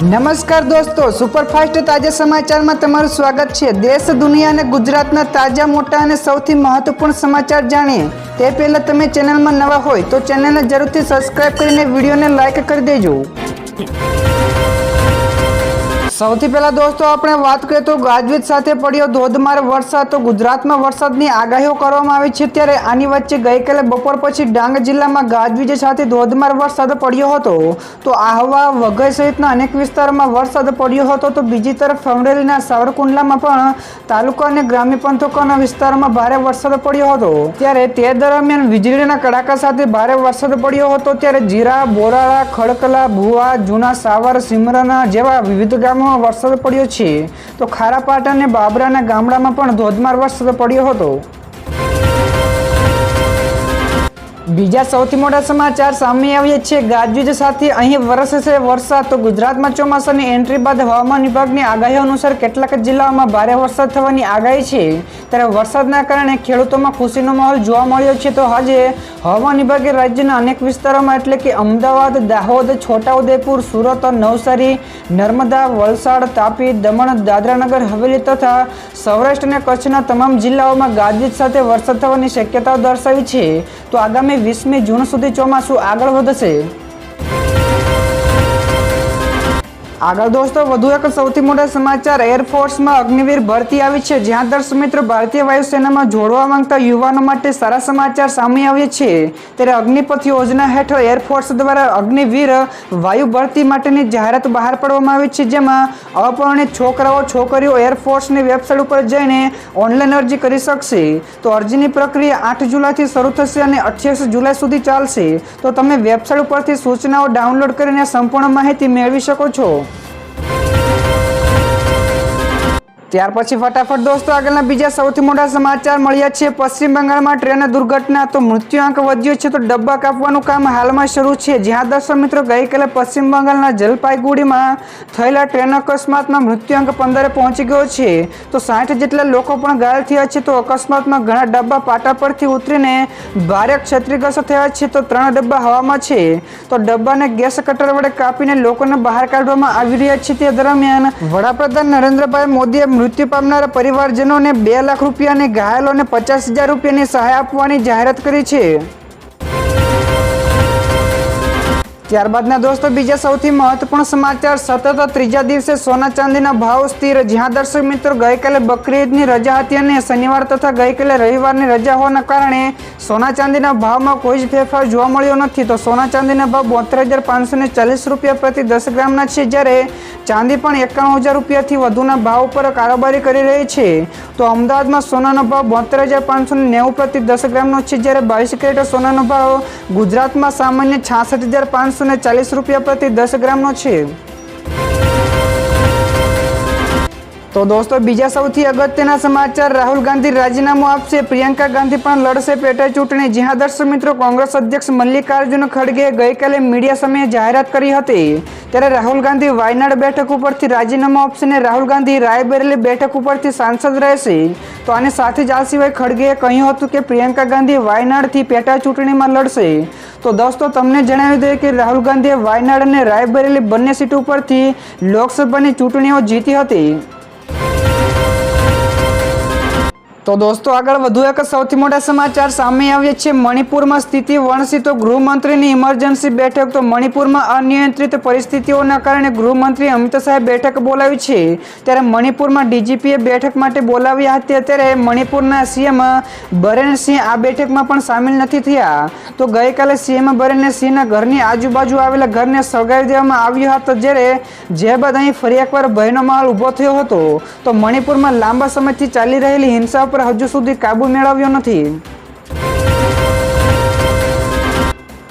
નમસ્કાર દોસ્તો, સુપરફાસ્ટ તાજા સમાચારમાં તમારું સ્વાગત છે। દેશ, દુનિયા અને ગુજરાતના તાજા, મોટા અને સૌથી મહત્વપૂર્ણ સમાચાર જાણીએ તે પહેલા તમે ચેનલમાં નવા હોય તો ચેનલને જરૂરથી સબસ્ક્રાઇબ કરીને વિડીયોને લાઇક કરી દેજો। સૌથી પહેલા દોસ્તો આપણે વાત કરીએ તો ગાજવીજ સાથે પડ્યો ધોધમાર વરસાદ। તો ગુજરાતમાં વરસાદની આગાહીઓ કરવામાં આવી છે, ત્યારે આની વચ્ચે ગઈકાલે બપોર પછી ડાંગ જિલ્લામાં ગાજવીજ સાથે ધોધમાર વરસાદ પડ્યો હતો। તો આહવા, વઘઈ સહિતના અનેક વિસ્તારોમાં વરસાદ પડ્યો હતો। તો બીજી તરફ અમરેલીના સાવરકુંડલામાં પણ તાલુકા અને ગ્રામ્ય પંથકોના વિસ્તારોમાં ભારે વરસાદ પડ્યો હતો, ત્યારે તે દરમિયાન વીજળીના કડાકા સાથે ભારે વરસાદ પડ્યો હતો। ત્યારે જીરા, બોરાળા, ખડકલા, ભુવા, જૂના સાવર, સિમરણા જેવા વિવિધ ગામો વરસાદ પડ્યો છે। તો ખારાપાટા અને બાબરાના ગામડામાં પણ ધોધમાર વરસાદ પડ્યો હતો। બીજા સૌથી મોટા સમાચાર સામે આવ્યા છે। ગાજવીજ સાથે અહીં વરસશે વરસાદ। તો ગુજરાતમાં ચોમાસાની એન્ટ્રી બાદ હવામાન વિભાગની આગાહી અનુસાર કેટલાક જિલ્લાઓમાં ભારે વરસાદ થવાની આગાહી છે, ત્યારે વરસાદના કારણે ખેડૂતોમાં ખુશીનો માહોલ જોવા મળ્યો છે। તો આજે હવામાન વિભાગે રાજ્યના અનેક વિસ્તારોમાં એટલે કે અમદાવાદ, દાહોદ, છોટાઉદેપુર, સુરત, નવસારી, નર્મદા, વલસાડ, તાપી, દમણ, દાદરાનગર હવેલી તથા સૌરાષ્ટ્ર અને કચ્છના તમામ જિલ્લાઓમાં ગાજવીજ સાથે વરસાદ થવાની શક્યતાઓ દર્શાવી છે। તો આગામી 20મી જૂન સુધી ચોમાસું આગળ વધશે। આગળ દોસ્તો વધુ એક સૌથી મોટા સમાચાર એરફોર્સમાં અગ્નિવીર ભરતી આવી છે, જ્યાં દર્શક મિત્રો ભારતીય વાયુસેનામાં જોડવા માંગતા યુવાનો માટે સારા સમાચાર સામે આવ્યા છે। ત્યારે અગ્નિપથ યોજના હેઠળ એરફોર્સ દ્વારા અગ્નિવીર વાયુ ભરતી માટેની જાહેરાત બહાર પાડવામાં આવી છે, જેમાં અપરિણીત છોકરાઓ છોકરીઓ એરફોર્સની વેબસાઇટ ઉપર જઈને ઓનલાઈન અરજી કરી શકશે। તો અરજીની પ્રક્રિયા 8 જુલાઈથી શરૂ થશે અને 28 જુલાઈ સુધી ચાલશે। તો તમે વેબસાઇટ ઉપરથી સૂચનાઓ ડાઉનલોડ કરીને સંપૂર્ણ માહિતી મેળવી શકો છો। ત્યાર પછી ફટાફટ દોસ્તો આગળના બીજા સૌથી મોટા સમાચાર મળ્યા છે। પશ્ચિમ બંગાળમાં ટ્રેન દુર્ઘટના, તો મૃત્યુઆંક વધ્યો છે, તો ડબ્બા કાપવાનું કામ હાલમાં શરૂ છે। જ્યાં દર્શક મિત્રો ગઈકાલે પશ્ચિમ બંગાળના જલપાઈગુડીમાં થયેલા ટ્રેન અકસ્માતમાં મૃત્યુઆંક 15 પહોંચી ગયો છે। તો 60 જેટલા લોકો પણ ઘાયલ થયા છે। તો અકસ્માતમાં ઘણા ડબ્બા પાટા પરથી ઉતરીને ભારે ક્ષતિગ્રસ્ત થયા છે। તો 3 ડબ્બા હવામાં છે। તો ડબ્બાને ગેસ કટર વડે કાપીને લોકોને બહાર કાઢવામાં આવી રહ્યા છે। તે દરમિયાન વડાપ્રધાન નરેન્દ્રભાઈ મોદીએ મૃત્યુ પામનારા પરિવારજનોને 2 લાખ રૂપિયા અને ઘાયલોને 50,000 રૂપિયાની સહાય આપવાની જાહેરાત કરી છે। ત્યારબાદના દોસ્તો બીજા સૌથી મહત્વપૂર્ણ સમાચાર, સતત ત્રીજા દિવસે સોના ચાંદીના ભાવ સ્થિર। જ્યાં દર્શક મિત્રો ગઈકાલે બકરી ઈદની રજા હતી અને શનિવાર તથા ગઈકાલે રવિવારની રજા હોવાના કારણે સોના ચાંદીના ભાવમાં કોઈ જ ફેરફાર જોવા મળ્યો નથી। તો સોના ચાંદીના ભાવ 72,540 રૂપિયા પ્રતિ 10 ગ્રામના છે, જ્યારે ચાંદી પણ 91,000 રૂપિયાથી વધુના ભાવ ઉપર કારોબારી કરી રહી છે। તો અમદાવાદમાં સોનાનો ભાવ 72,590 પ્રતિ 10 ગ્રામનો છે, જ્યારે 22 કેરેટ સોનાનો ભાવ ગુજરાતમાં સામાન્ય 66,540 રૂપિયા પ્રતિ 10 ગ્રામનો છે। તો દોસ્તો બીજા સૌથી અગત્યના સમાચાર, રાહુલ ગાંધી રાજીનામું આપશે, પ્રિયંકા ગાંધી પણ લડશે પેટા ચૂંટણી। જ્યાં દર્શક મિત્રો કોંગ્રેસ અધ્યક્ષ મલ્લિકાર્જુન ખડગેએ ગઈકાલે મીડિયા સામે જાહેરાત કરી હતી, ત્યારે રાહુલ ગાંધી વાયનાડ બેઠક ઉપરથી રાજીનામું આપશે અને રાહુલ ગાંધી રાયબરેલી બેઠક ઉપરથી સાંસદ રહેશે। તો આની સાથે જ આ સિવાય ખડગેએ કહ્યું હતું કે પ્રિયંકા ગાંધી વાયનાડથી પેટા ચૂંટણીમાં લડશે। તો દોસ્તો તમને જણાવી દઈએ કે રાહુલ ગાંધીએ વાયનાડ અને રાયબરેલી બંને સીટ ઉપરથી લોકસભાની ચૂંટણીઓ જીતી હતી। તો દોસ્તો આગળ વધુ એક સૌથી મોટા સમાચાર સામે આવ્યા છે। મણિપુરમાં સ્થિતિ વણસી, તો ગૃહમંત્રીની ઇમરજન્સી બેઠક। તો મણિપુરમાં અનિયંત્રિત પરિસ્થિતિઓના કારણે ગૃહમંત્રી અમિત શાહે બેઠક બોલાવી છે, ત્યારે મણિપુરમાં ડીજીપીએ બેઠક માટે બોલાવ્યા હતા, ત્યારે મણિપુરના સીએમ બરેન સિંહ આ બેઠકમાં પણ સામેલ નથી થયા। તો ગઈકાલે સીએમ બરેન સિંહના ઘરની આજુબાજુ આવેલા ઘરને સળગાવી દેવામાં આવ્યો હતો, જે બાદ અહીં ફરી એકવાર ભયનો માહોલ ઊભો થયો હતો। તો મણિપુરમાં લાંબા સમયથી ચાલી રહેલી હિંસા પર હજુ સુધી કાબુ મેળવ્યો નથી।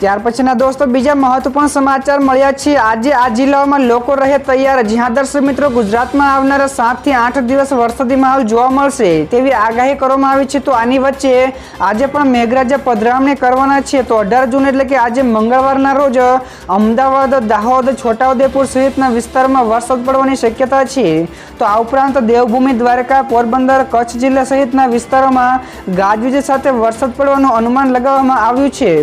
ત્યાર પછીના દોસ્તો બીજા મહત્વપૂર્ણ સમાચાર મળ્યા છે। આજે આ જિલ્લાઓમાં લોકો રહે તૈયાર। જ્યાં દર્શક મિત્રો ગુજરાતમાં આવનારા 7 થી 8 દિવસ વરસાદી માહોલ જોવા મળશે તેવી આગાહી કરવામાં આવી છે। તો આની વચ્ચે આજે પણ મેઘરાજા પધરામણી કરવાના છે। તો 18 જૂન એટલે કે આજે મંગળવારના રોજ અમદાવાદ, દાહોદ, છોટાઉદેપુર સહિતના વિસ્તારમાં વરસાદ પડવાની શક્યતા છે। તો આ ઉપરાંત દેવભૂમિ, દ્વારકા, પોરબંદર, કચ્છ જિલ્લા સહિતના વિસ્તારોમાં ગાજવીજ સાથે વરસાદ પડવાનું અનુમાન લગાવવામાં આવ્યું છે।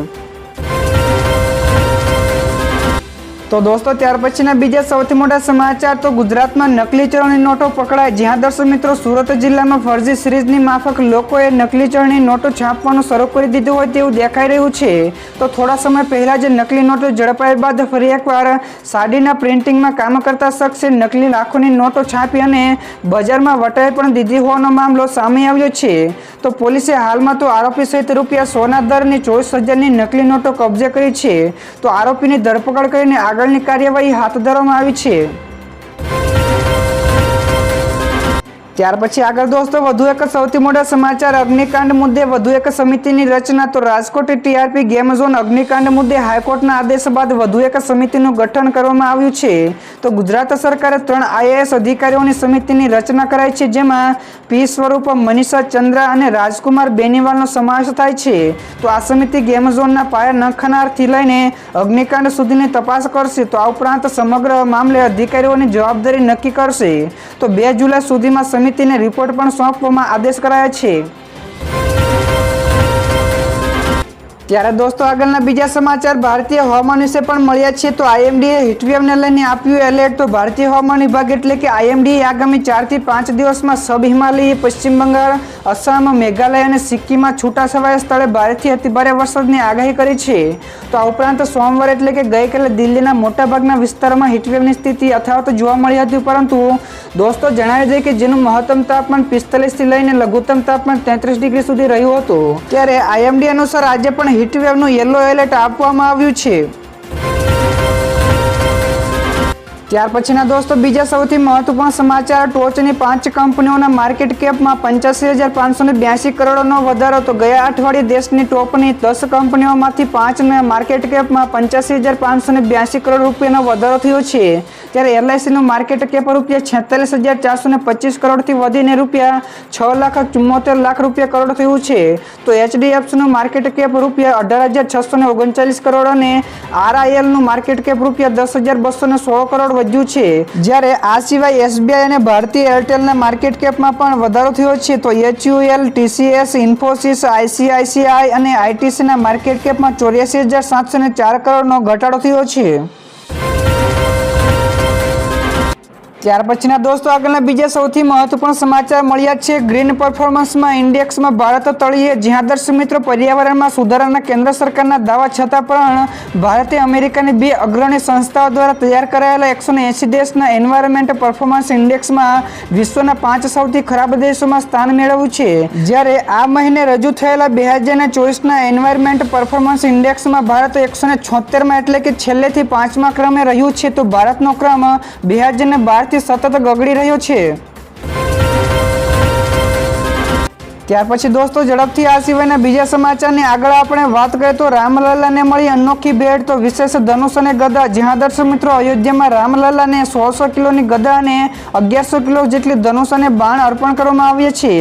તો તો દોસ્તો ત્યાર પછીના બીજા સૌથી મોટા સમાચાર તો ગુજરાતમાં નકલી ચલણની નોટો પકડાય। જ્યાં દર્શક મિત્રો સુરત જિલ્લામાં ફરજી સિરીઝની માફક લોકોએ નકલી ચલણની નોટો છાપવાનું શરૂ કરી દીધું હોય તેવું દેખાઈ રહ્યું છે। તો થોડા સમય પહેલા જે નકલી નોટો ઝડપાયા બાદ ફરી એકવાર સાડીના પ્રિન્ટિંગમાં કામ કરતા શખ્સે નકલી લાખોની નોટો છાપી અને બજારમાં વટાવી પણ દીધી હોવાનો મામલો સામે આવ્યો છે। તો પોલીસે હાલમાં તો આરોપી સહિત રૂપિયા 100ના દરની 24,000ની નકલી નોટો કબજે કરી છે। તો આરોપીની ધરપકડ કરીને આગળની કાર્યવાહી હાથ ધરવામાં આવી છે। ત્યાર પછી આગળ દોસ્તો વધુ એક સૌથી મોટા સમાચાર અગ્નિકાંડ મુદ્દે વધુ એક સમિતિની રચના। તો રાજકોટ ટીઆરપી ગેમ ઝોન અગ્નિકાંડ મુદ્દે હાઈકોર્ટના આદેશ બાદ વધુ એક સમિતિનું ગઠન કરવામાં આવ્યું છે। તો ગુજરાત સરકારે 3 આઈએએસ અધિકારીઓની સમિતિની રચના કરાઈ છે, જેમાં પી સ્વરૂપ, મનીષા ચંદ્રા અને રાજકુમાર બેનીવાલનો સમાવેશ થાય છે। તો આ સમિતિ ગેમ ઝોનના પાયા નખનારથી લઈને અગ્નિકાંડ સુધીની તપાસ કરશે। તો આ ઉપરાંત સમગ્ર મામલે અધિકારીઓની જવાબદારી નક્કી કરશે। તો 2 જુલાઈ સુધીમાં સમિતિને રિપોર્ટ પણ સોંપવામાં આદેશ કરાયા છે। ત્યારે દોસ્તો આગળના બીજા સમાચાર ભારતીય હવામાન વિશે પણ મળ્યા છે। તો આઈએમડીએ હીટવેવને લઈને આપ્યું એલર્ટ। તો ભારતીય હવામાન વિભાગ એટલે કે આઈએમડીએ આગામી 4 થી 5 દિવસમાં સબ હિમાલયી, પશ્ચિમ બંગાળ, અસમ, મેઘાલય અને સિક્કિમમાં છૂટાછવાયા સ્થળે ભારેથી અતિભારે વરસાદની આગાહી કરી છે। તો આ ઉપરાંત સોમવાર એટલે કે ગઈકાલે દિલ્હીના મોટાભાગના વિસ્તારોમાં હીટવેવની સ્થિતિ યથાવત જોવા મળી હતી, પરંતુ દોસ્તો જણાવી દઈએ કે જેનું મહત્તમ તાપમાન 45 થી લઈને લઘુત્તમ તાપમાન 33 ડિગ્રી સુધી રહ્યું હતું। ત્યારે આઈએમડી અનુસાર આજે પણ હીટવેવનું યલો એલર્ટ આપવામાં આવ્યું છે। ત્યાર પછીના દોસ્તો બીજા સૌથી મહત્વપૂર્ણ સમાચાર ટોચની 5 કંપનીઓના માર્કેટ કેપમાં 85,582 કરોડનો વધારો। તો ગયા અઠવાડિયે દેશની ટોપની 10 કંપનીઓમાંથી 5ના માર્કેટ કેપમાં 85,582 કરોડ રૂપિયાનો વધારો થયો છે। ત્યારે એલઆઈસીનું માર્કેટ કેપ રૂપિયા 46,425 કરોડથી વધીને રૂપિયા 6,74,00,000 રૂપિયા કરોડ થયું છે। તો એચડીએફસીનું માર્કેટ કેપ રૂપિયા 18,639 કરોડ અને આરઆઈએલનું માર્કેટ કેપ રૂપિયા 10,216 કરોડ વધ્યું છે। જ્યારે આ સિવાય એસબીઆઈ અને ભારતીય એરટેલના માર્કેટ કેપમાં પણ વધારો થયો છે। તો એચયુએલ, ટીસીએસ, ઇન્ફોસિસ, આઈસીઆઈસીઆઈ અને આઈટીસીના માર્કેટ કેપમાં 84,704 કરોડનો ઘટાડો થયો છે। ત્યાર પછીના દોસ્તો આગળના બીજા સૌથી મહત્વપૂર્ણ સમાચાર મળ્યા છે। ગ્રીન પરફોર્મન્સમાં ઇન્ડેક્સમાં ભારત તળિયે। જ્યાં દર્શક મિત્રો પર્યાવરણમાં સુધારાના કેન્દ્ર સરકારના દાવા છતાં પણ ભારતે અમેરિકાની 2 અગ્રણી સંસ્થાઓ દ્વારા તૈયાર કરાયેલા 180 દેશના એન્વાયરમેન્ટ પરફોર્મન્સ ઇન્ડેક્સમાં વિશ્વના 5 સૌથી ખરાબ દેશોમાં સ્થાન મેળવ્યું છે। જ્યારે આ મહિને રજૂ થયેલા 2024ના એન્વાયરમેન્ટ પરફોર્મન્સ ઇન્ડેક્સમાં ભારત 176માં એટલે કે છેલ્લેથી 5મા ક્રમે રહ્યું છે। તો ભારતનો ક્રમ 2012 સતત ગગડી રહ્યો છે। ત્યાર પછી દોસ્તો ઝડપથી આ સિવાયના બીજા સમાચારની આગળ આપણે વાત કરીએ તો રામલલ્લાને મળી અનોખી ભેટ। તો વિશેષ ધનુષ અને ગદા। જ્યાં દર્શક મિત્રો અયોધ્યામાં રામલલ્લાને 100 કિલોની ગદા અને 1100 કિલો જેટલી ધનુષ અને બાણ અર્પણ કરવામાં આવ્યા છે।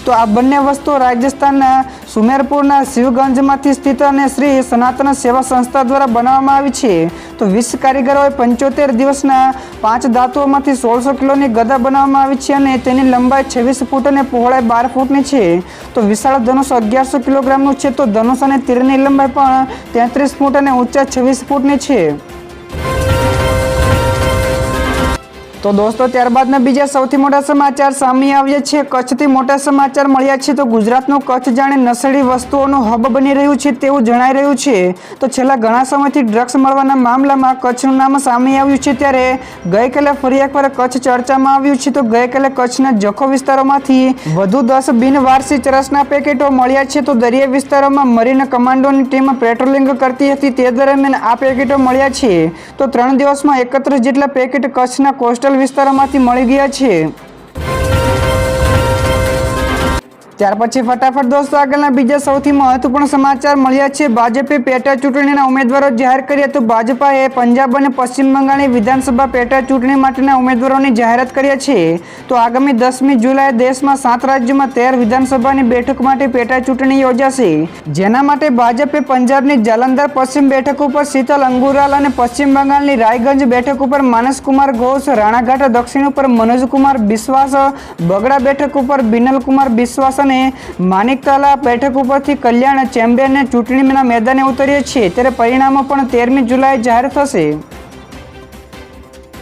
તો આ બંને વસ્તુઓ રાજસ્થાનના સુમેરપુરના શિવગંજમાંથી સ્થિત અને શ્રી સનાતન સેવા સંસ્થા દ્વારા બનાવવામાં આવી છે। તો 20 કારીગરોએ 75 દિવસના 5 ધાતુઓમાંથી 1600 કિલોની ગદા બનાવવામાં આવી છે અને તેની લંબાઈ 26 ફૂટ અને પહોળાઈ 12 ફૂટની છે। તો વિશાળ ધનુષ 1100 કિલોગ્રામનું છે। તો ધનુષ અને તીરની લંબાઈ પણ 33 ફૂટ અને ઊંચાઈ 26 ફૂટની છે। તો દોસ્તો ત્યારબાદના બીજા સૌથી મોટા સમાચાર સામે આવ્યા છે। કચ્છથી મોટા સમાચાર મળ્યા છે। તો ગુજરાતનું કચ્છ જાણે નશેડી વસ્તુઓનું હબ બની રહ્યું છે તેવું જણાઈ રહ્યું છે। તો છેલ્લા ઘણા સમયથી ડ્રગ્સ મળવાના મામલામાં કચ્છનું નામ સામે આવ્યું છે। ત્યારે ગઈકાલે ફરી એકવાર કચ્છ ચર્ચામાં આવ્યું છે। તો ગઈકાલે કચ્છના જખો વિસ્તારોમાંથી વધુ 10 બિનવારસી ચરસના પેકેટો મળ્યા છે। તો દરિયાઈ વિસ્તારોમાં મરીન કમાન્ડોની ટીમ પેટ્રોલિંગ કરતી હતી તે દરમિયાન આ પેકેટો મળ્યા છે। તો 3 દિવસમાં 31 જેટલા પેકેટ કચ્છના કોસ્ટલ વિસ્તારોમાંથી મળી ગયા છે। ત્યાર પછી ફટાફટ દોસ્તો આગળના બીજા સૌથી મહત્વપૂર્ણ સમાચાર મળ્યા છે। ભાજપે પેટા ચૂંટણીના ઉમેદવારો જાહેર કર્યા। તો ભાજપાએ પંજાબ અને પશ્ચિમ બંગાળની વિધાનસભા પેટા ચૂંટણી માટેના ઉમેદવારોની જાહેરાત કર્યા છે। તો આગામી 10મી જુલાઈએ દેશમાં 7 રાજ્યોમાં 13 વિધાનસભાની બેઠક માટે પેટા ચૂંટણી યોજાશે, જેના માટે ભાજપે પંજાબની જાલંધર પશ્ચિમ બેઠક ઉપર શીતલ અંગુરાલ અને પશ્ચિમ બંગાળની રાયગંજ બેઠક ઉપર માનસકુમાર ઘોષ, રાણાઘાટ દક્ષિણ ઉપર મનોજકુમાર બિસ્વાસ, બગડા બેઠક ઉપર બિનલકુમાર બિસ્વાસ અને માનિકતાલા બેઠક ઉપરથી કલ્યાણ ચેમ્બરને ચૂંટણીના મેદાને ઉતર્યા છે। ત્યારે પરિણામો પણ 13મી જુલાઈ જાહેર થશે।